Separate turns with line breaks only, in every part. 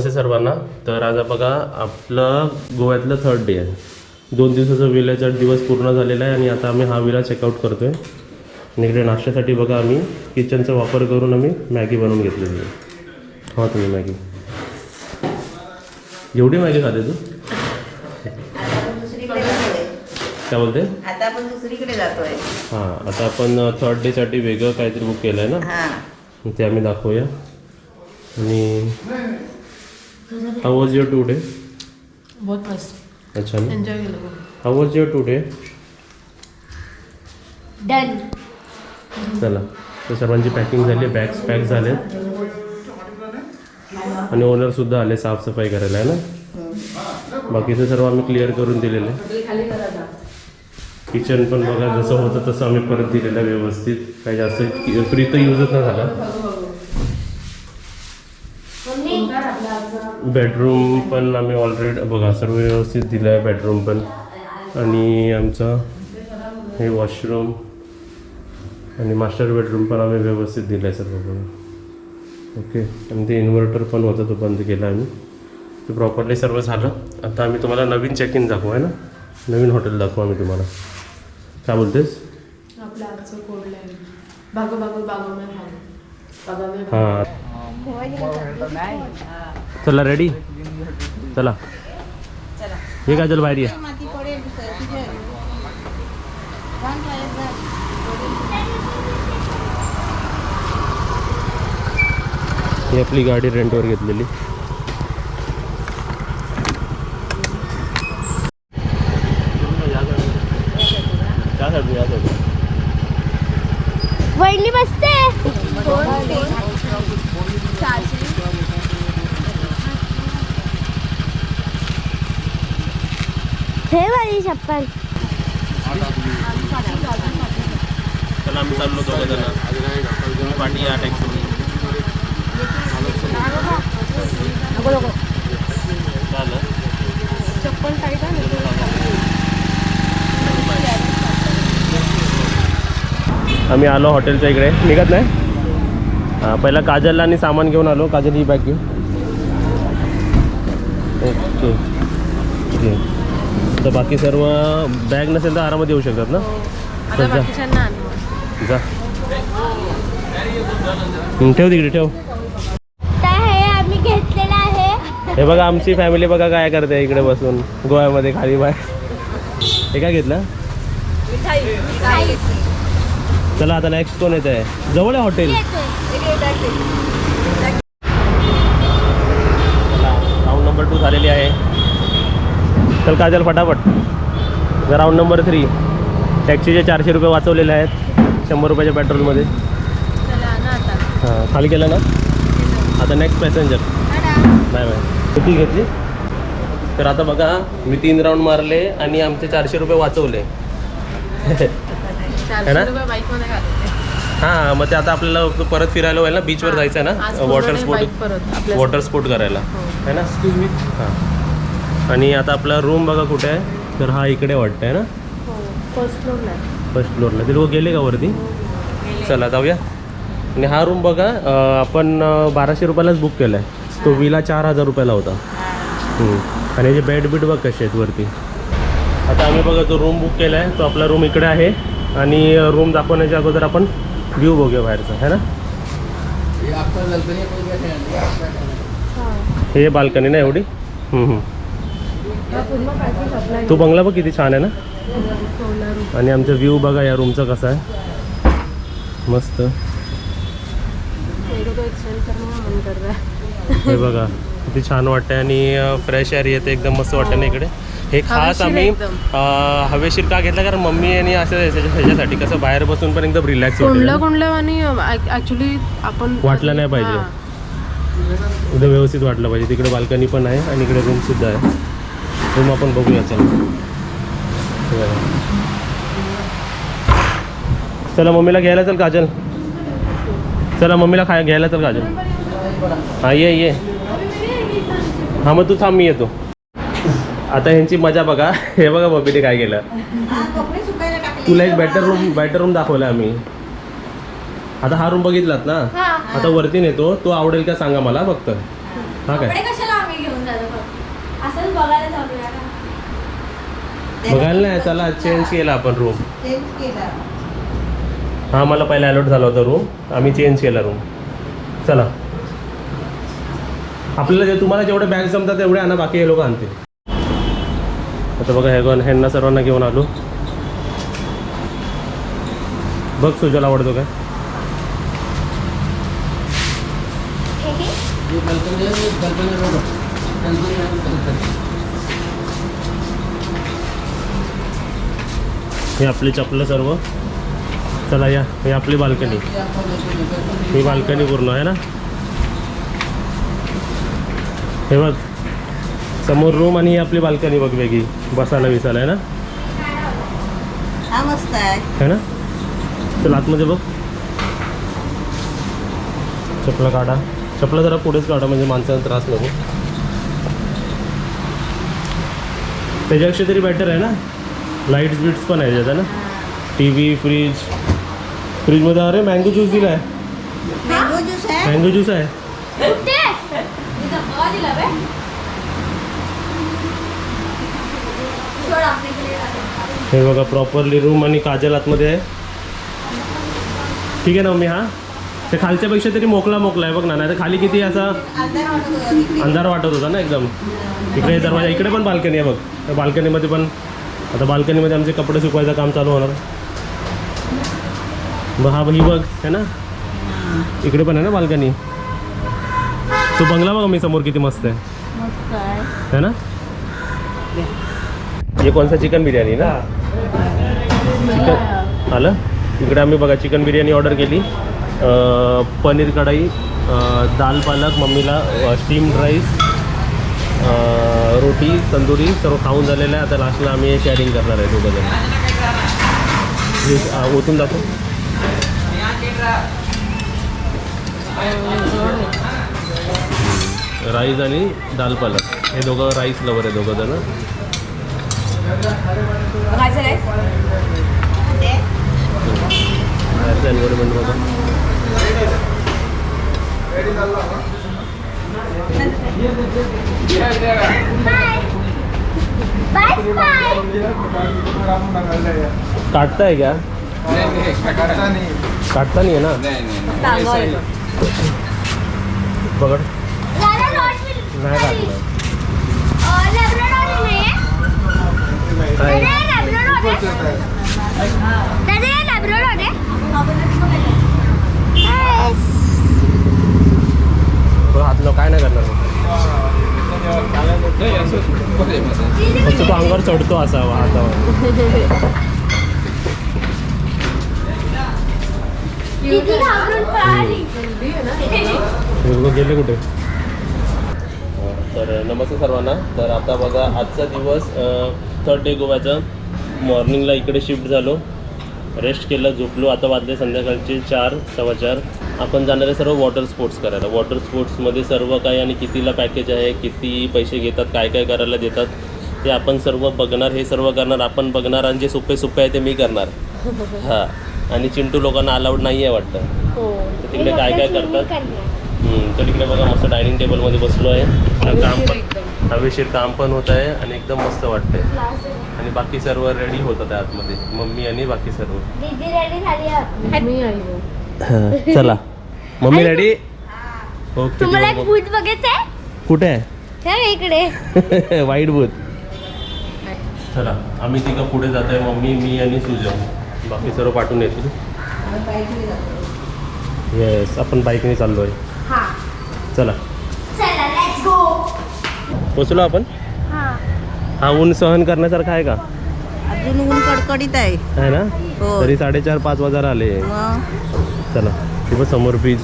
नमस्ते सर्वांना. तर आज बघा आपलं गोव्यातलं 3rd डे आहे. 2 दिवसाचा विल्याचा दिवस पूर्ण झालेला आहे आणि आता आम्ही हा विला चेकआउट करतो आहे. आणि इकडे नाश्त्यासाठी बघा आम्ही किचनचा वापर करून आम्ही मॅगी बनवून घेतलेली आहे. खावा तुम्ही मॅगी. एवढी मॅगी खाते तू? काय बोलते?
आता आपण दुसरीकडे जातोय.
हां, आता आपण 3rd डेसाठी वेगळं काहीतरी बुक केलं आहे ना, ते आम्ही दाखवूया. आणि हाउ वॉज युअर टुडे?
बहुत मस्त.
अच्छा,
एंजॉय केलं.
हाउ वॉज युअर टुडे?
डन.
चला, तर सर्वांची पॅकिंग झाली, बॅग्स पॅक झालेत आणि ओनरसुद्धा आले साफसफाई करायला आहे ना. बाकीचं सर्व आम्ही क्लिअर करून दिलेलं आहे. किचन पण बघा जसं होतं तसं आम्ही परत दिलेलं आहे व्यवस्थित. काही जास्त फ्री तर यूजच नाही झाला. बेडरूम पण आम्ही ऑलरेडी बघा सर्व व्यवस्थित दिलं आहे. बेडरूम पण आणि आमचं हे वॉशरूम आणि मास्टर बेडरूम पण आम्ही व्यवस्थित दिलं आहे सर्व बघा. ओके, आणि ते इन्व्हर्टर पण होतं, तो बंद केला आम्ही. ते प्रॉपरली सर्व झालं. आता आम्ही तुम्हाला नवीन चेक इन दाखवू आहे ना, नवीन हॉटेल दाखवू आम्ही तुम्हाला. काय बोलतेस?
आपलं आजचं कोडलं आहे बागो बागो बागो में
हां, चला रेडी, चला हे काय, चल बाहेर ये. ही आपली गाडी रेंटवर घेतलेली.
वहिनी बसते. हे वाली चप्पल.
चला आम्ही चाललो दोघं जण पाठी या टॅक्सी.
चप्पल टाईट आहे.
आम्ही आलो हॉटेलच्या इकडे, निघत नाही. हां, पहिला काजलला आणि सामान घेऊन आलो. काजल ही बॅग घेऊ. ओके, तर बाकी सर्व बॅग नसेल तर आरामात येऊ शकतात ना.
आता बाकीच्यांना आण.
जा, ठेव तिकडे ठेव.
हे आम्ही घेतलेलं आहे.
हे बघा आमची फॅमिली बघा काय करते इकडे बसून गोव्यामध्ये खाली बाय. हे काय घेतलं? चला आता नेक्स्ट कोण येत आहे? जवळ आहे हॉटेल. राऊंड नंबर 2 झालेली आहे. चल काजल फटाफट. Round number 3. टॅक्सीचे 400 रुपये वाचवलेले आहेत 100 रुपयाच्या पेट्रोलमध्ये. हां, खाली केलं ना. आता नेक्स्ट पॅसेंजर. Bye bye. किती घेतली? तर आता बघा मी 3 राऊंड मारले आणि आमचे 400 रुपये वाचवले. है ना? हां, मग ते आता आपल्याला परत फिरायला होईल ना, बीचवर जायचं आहे ना, वॉटर स्पोर्ट करायला है ना. हां, आणि आता आपला रूम बघा कुठे आहे. तर हा इकडे वाटतं आहे ना, फर्स्ट फ्लोअरला. ते लोक गेले का वरती? चला जाऊया. आणि हा रूम बघा आपण 1200 रुपयालाच बुक केला आहे. तो विला 4000 रुपयाला होता. आणि याचे बेड बीड बघ कसे आहेत वरती. आता आम्ही बघा तो रूम बुक केला आहे. तो आपला रूम इकडे आहे. आणि रूम दाखवण्याच्या अगोदर आपण व्ह्यू बघूया बाहेरचा, है ना. हे बाल्कनी ना एवढी. तो बंगला बघ किती छान आहे ना. आणि आमचा व्ह्यू बघा या रूमचा कसा आहे, मस्त. हे बघा किती छान वाटतंय आणि फ्रेश एअर येते एकदम मस्त वाटतं ना इकडे. हे खास आम्ही हवेशीर का घेतलं कारण मम्मी आणि असं ह्याच्यासाठी कसं बाहेर बसून पण एकदम रिलॅक्स
कोंडलं आणि ॲक्च्युली आपण
वाटलं नाही पाहिजे. एकदम व्यवस्थित वाटलं पाहिजे. तिकडे बाल्कनी पण आहे आणि इकडे रूम सुद्धा आहे. रूम आपण बघूया. चला मम्मीला घ्यायला चल काजल. चला मम्मीला घ्यायला चल काजल. हां ये. हां मग तू थांब, मी येतो. आता ह्यांची मजा बघा. हे बघा मम्मीने काय केलं. तुला एक बेटर रूम दाखवला आम्ही. आता हा रूम बघितलात ना, आता वरती नेतो. तो आवडेल का सांगा मला फक्त. हा काय बघायला नाही चला चेंज केला आपण रूम.
चेंज केला.
हा मला पहिला अलॉट झाला होता रूम, आम्ही चेंज केला रूम. चला आपल्याला जे तुम्हाला जेवढे बॅग जमतात तेवढे आणा, बाकी हे लोक आणतील. आता बघा ह्यांना सर्वांना घेऊन आलो. बघ सुजल आवडतो काय? हे आपली चपलं सर्व. चला या, ही आपली बाल्कनी. ही बाल्कनी पूर्ण आहे ना. हे बघ समोर रूम आणि ही आपली बाल्कनी बघ वेगळी बसायला विसायला आहे ना.
हा मस्त आहे.
है ना. चल आतमध्ये बघ. चपला काढा, चपला जरा पुढेच काढा म्हणजे माणसाला त्रास नको. त्याच्यापेक्षा तरी बेटर आहे ना. लाईट्स बिट्स पण आहे त्याचा ना. टी व्ही, फ्रीजमध्ये अरे मँगो ज्यूस दिला आहे.
मँगो ज्यूस आहे.
मँगो ज्यूस आहे. हे बघा प्रॉपरली रूम आणि काजल आतमध्ये आहे. ठीक आहे ना मम्मी. हा ते खालच्यापेक्षा तरी मोकळा आहे बघ ना. नाही तर खाली किती असा अंधार वाटत होता ना एकदम. इकडे दरवाजा, इकडे पण बाल्कनी आहे बघ. त्या बाल्कनीमध्ये पण आता बाल्कनीमध्ये आमचे कपडे सुकवायचं काम चालू होणार. हा ही बघ है ना, इकडे पण आहे ना बाल्कनी. तो बंगला बघा मी समोर किती मस्त आहे.
मस्त आहे.
है ना. हे कोणता चिकन बिर्याणी ना. चिकन आलं. इकडे आम्ही बघा चिकन बिर्याणी ऑर्डर केली, पनीर कढाई, दाल पालक, मम्मीला स्टीम्ड राईस, रोटी तंदुरी सर्व खाऊन झालेलं आहे. आता लास्टला आम्ही शेअरिंग करणार आहे दोघं जण. ओतून दाखव. राईस आणि दाल पालक. हे दोघं राईस लवर आहे दोघं जण. एन्व्हायरमेंट बघा. काटता है क्या? काटता नहीं है ना. पकड़. नाही काटलं. हातलं काय नाही करणार. फक्त तो अंगावर चढतो असावा हातावर. गेले कुठे. तर नमस्ते सर्वांना. तर आता बघा आजचा दिवस 3rd डे गोव्याचा. मॉर्निंगला इकडे शिफ्ट झालो, रेस्ट केलं, झोपलो. आता वाजले संध्याकाळचे 4, 4:15. आपण जाणार आहे सर्व वॉटर स्पोर्ट्स करायला. वॉटर स्पोर्ट्समध्ये सर्व काय आणि कितीला पॅकेज आहे, किती पैसे घेतात, काय काय करायला देतात ते आपण सर्व बघणार. हे सर्व करणार आपण बघणार आणि जे सोपे आहे ते मी करणार. हां. आणि चिंटू लोकांना अलाउड नाही आहे वाटतं. तर तिकडे काय काय करतात. तर तिकडे बघा मस्त डायनिंग टेबलमध्ये बसलो आहे. काम पण हवेशीर काम पण होत आहे आणि एकदम मस्त वाटतंय. आणि बाकी सर्व रेडी होतात आतमध्ये, मम्मी आणि बाकी सर्व. चला मम्मी रेडी. ओके.
तुम्हाला एक भूत बघायचंय.
कुठे आहे?
इकडे
वाईट भूत. चला आम्ही तिघं पुढे जात आहे, मम्मी, मी आणि सुजन. बाकी सर्व पाठवून येतील. येस आपण बाईकने चाललो आहे. चला पोचलो आपण. हा ऊन सहन करण्यासारखा आहे का?
अजून ऊन कडकडीत आहे
ना.
हो.
तरी 4:30-5 वाजायला आले. चला तिथं समोर बीच.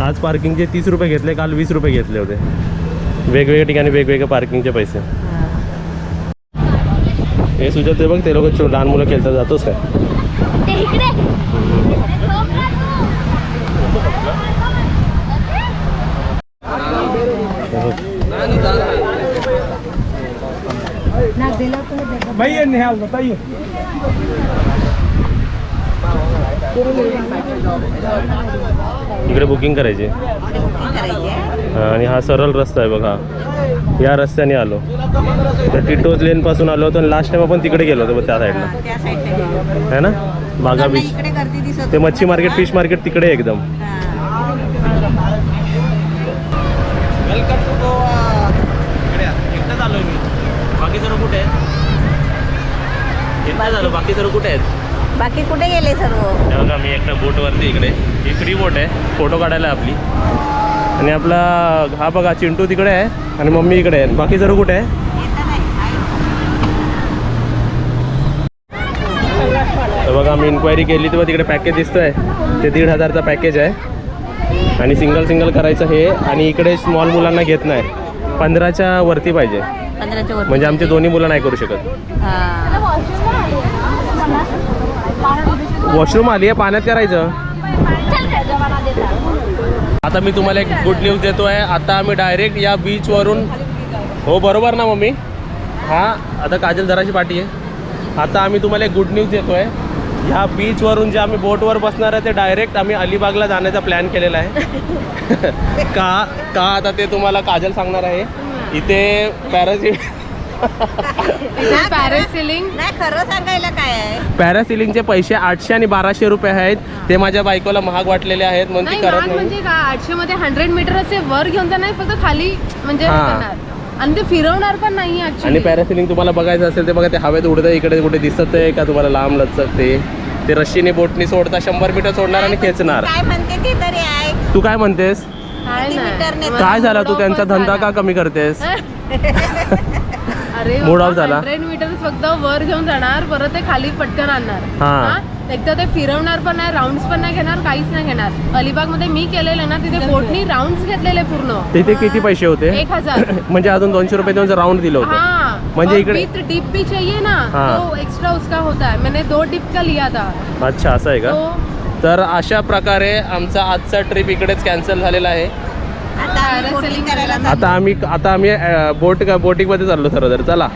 आज पार्किंगचे 30 रुपये घेतले, काल 20 रुपये घेतले होते. वेगवेगळ्या ठिकाणी वेगवेगळे पार्किंगचे पैसे. हे सुजत ते बघ, ते लोक लहान मुलं खेळतात. जातोच काय?
भैया निहाल बताइए.
इकडे बुकिंग करायची. आणि हा सरळ रस्ता आहे बघा. या रस्त्याने आलो तर टिटोज लेन पासून आलो होतो आणि लास्ट टाइम आपण तिकडे गेलो होतो त्या साईडला
त्या साईडला
है ना बागा बीच
इकडे गर्दी दिसत
ते मच्छी मार्केट फिश मार्केट तिकडे आहे एकदम
वेलकम टू गोवा.
एकटाच आलोय मी बाकी सर्व कुठे आहेत एकटाच आलो बाकी सर्व कुठे आहेत
बाकी कुठे गेले सर्व?
हे बघा मी एकटा बोटवरती इकडे ही फ्री बोट आहे फोटो काढायला आहे आपली आणि आपला हा बघा चिंटू तिकडे आहे आणि मम्मी इकडे आहे बाकी सर्व कुठे आहे
येतं नाही.
तर बघा मी इन्क्वायरी केली तेव्हा तिकडे पॅकेज दिसतोय ते 1,500चा पॅकेज आहे आणि सिंगल करायचं हे आणि इकडे स्मॉल मुलांना घेत नाही 15च्या वरती पाहिजे
15च्या वर.
म्हणजे आमचे दोन्ही मुलं नाही करू शकत वॉशरूम आली आहे पाण्यात करायचं आता मी तुम्हाला एक गुड न्यूज देतो आहे आता आम्ही डायरेक्ट या बीचवरून हो बरोबर ना मम्मी हां आता काजल धराची पाठी आहे आता आम्ही तुम्हाला एक गुड न्यूज देतो आहे ह्या बीचवरून जे आम्ही बोटवर बसणार आहे ते डायरेक्ट आम्ही अलिबागला जाण्याचा प्लॅन केलेला आहे का आता ते तुम्हाला काजल सांगणार आहे इथे
पॅरासिलिंग
नाही खरं सांगायला काय आहे
पॅरासिलिंगचे पैसे 800 आणि 1200 रुपये आहेत ते माझ्या बायकोला महाग वाटलेले आहेत म्हणून ती
नाही
करत
महाग
नाही
म्हणजे का 800 मध्ये 100 मीटर असे वर घेऊन जाणार फक्त खाली म्हणजे हे
हा.
करणार. आणि ते फिरवणार पण नाही
आणि
ऍक्च्युली
पॅरासिलिंग तुम्हाला बघायचं असेल ते बघा ते हवेत उडतं इकडे कुठे दिसत आहे का तुम्हाला लांब लचक ते रश्शीने बोटनी सोडता 100 मीटर सोडणार आणि खेचणार
काय म्हणते ते तरी आहे.
तू काय म्हणतेस
किती मीटरने
काय झालं तू त्यांचा धंदा का कमी करतेस
अरे
Mood off झाला.
100 मीटर फक्त वर घेऊन जाणार परत ते खाली पटकन आणणार
हा.
हा? एक तर ते फिरवणार पण नाही राऊंड्स पण नाही घेणार काहीच नाही घेणार अलिबाग मध्ये मी केलेलं ना तिथे बोटनी राऊंड्स घेतलेले पूर्ण
तिथे किती पैसे होते
1000
म्हणजे अजून 200 रुपये देऊन राऊंड दिलं होतं
हाँ
म्हणजे
और
इकडे-
विथ डिप भी चाहिए ना
हाँ.
तो एक्स्ट्रा उसका होता है मैंने 2 डिप का लिया था
अच्छा असं आहे का
तो
तर अशा प्रकारे आमचा आजचा ट्रिप इकडेच कॅन्सल झालेला आहे
आता आम्ही boating करायला
आता आम्ही बोटिंगमध्ये चाललो सर्व तर चला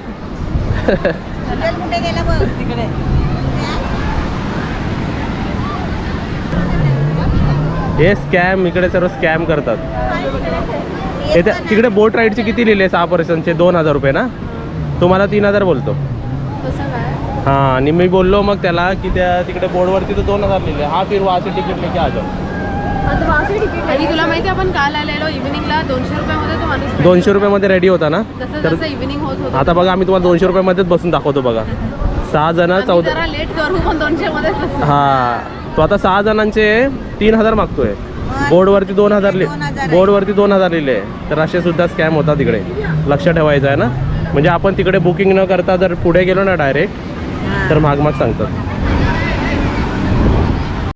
हॉटेल कुठे गेला बघ तिकडे.
हे स्कॅम इकडे सर्व स्कॅम करतात हे तिकडे बोट राईडचे किती लिहिले 6 पर्सनचे 2,000 रुपये ना तुम्हाला 3,000 बोलतो
कसं काय
हां आणि मी बोललो मग त्याला की त्या तिकडे बोर्डवरती तर 2,000 लिहिले हा फिर वाचे तिकीट लेके आ जाओ
आणि तुला माहिती आपण काल आलेलो इव्हिनिंगला 200 रुपयामध्ये तो माणूस
200 रुपयामध्ये रेडी होता ना
जसं
तर
जसं इव्हिनिंग होत होतं
आता बघा आम्ही तुम्हाला 200 रुपयामध्येच बसून दाखवतो बघा 6 जण
आम्ही
14
जरा लेट करू पण 200 मध्येच बसू.
हा तो आता 6 जणांचे 3,000 मागतोय बोर्डवरती 2,000 बोर्डवरती 2,000 लिहिले तर असे सुद्धा स्कॅम होतात तिकडे लक्ष ठेवायचं आहे ना म्हणजे आपण तिकडे बुकिंग न करता जर पुढे गेलो ना डायरेक्ट तर महाग सांगतात